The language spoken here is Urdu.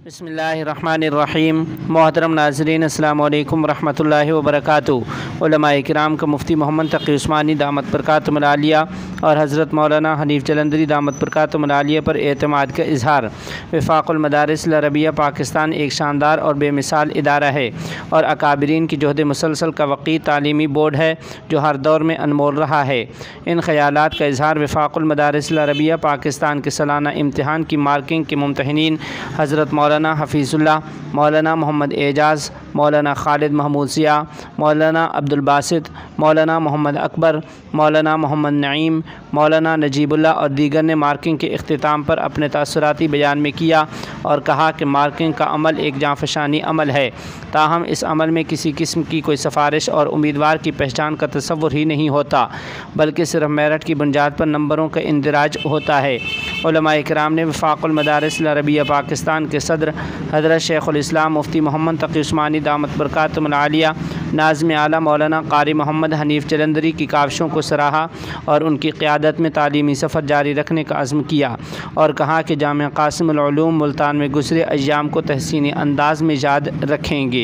بسم اللہ الرحمن الرحیم۔ محترم ناظرین، السلام علیکم ورحمۃ اللہ وبرکاتہ۔ علماء کرام کا مفتی محمد تقی عثمانی دامت برکاتہم العالیہ اور حضرت مولانا حنیف جلندری دامت برکاتہم العالیہ پر اعتماد کا اظہار۔ وفاق المدارس العربیہ پاکستان ایک شاندار اور بے مثال ادارہ ہے اور اکابرین کی جہد مسلسل کا وقی تعلیمی بورڈ ہے جو ہر دور میں انمول رہا ہے۔ ان خیالات کا اظہار وفاق المدارس العربیہ پاکستان کے سالانہ امتحان کی مارکنگ کے ممتحنین حضرت مولانا حفیظ اللہ، مولانا محمد اعجاز، مولانا خالد محمود ضیاء، مولانا عبد الباسط، مولانا محمد اکبر، مولانا محمد نعیم، مولانا نجیب اللہ اور دیگر نے مارکنگ کے اختتام پر اپنے تاثراتی بیان میں کیا اور کہا کہ مارکنگ کا عمل ایک جانفشانی عمل ہے، تاہم اس عمل میں کسی قسم کی کوئی سفارش اور امیدوار کی پہچان کا تصور ہی نہیں ہوتا، بلکہ صرف میرٹ کی بنیاد پر نمبروں کا اندراج ہوتا ہے۔ علماء کرام نے وفاق المدارس العربیہ پاکستان کے صدر حضرت شیخ الاسلام مفتی محمد تقی عثمانی دامت برکاتہم العالیہ، ناظم اعلیٰ مولانا قاری محمد حنیف جلندری کی کاوشوں کو سراہا اور ان کی قیادت میں تعلیمی سفر جاری رکھنے کا عزم کیا اور کہا کہ جامعہ قاسم العلوم ملتان میں گزرے ایام کو تحسینی انداز میں یاد رکھیں گے۔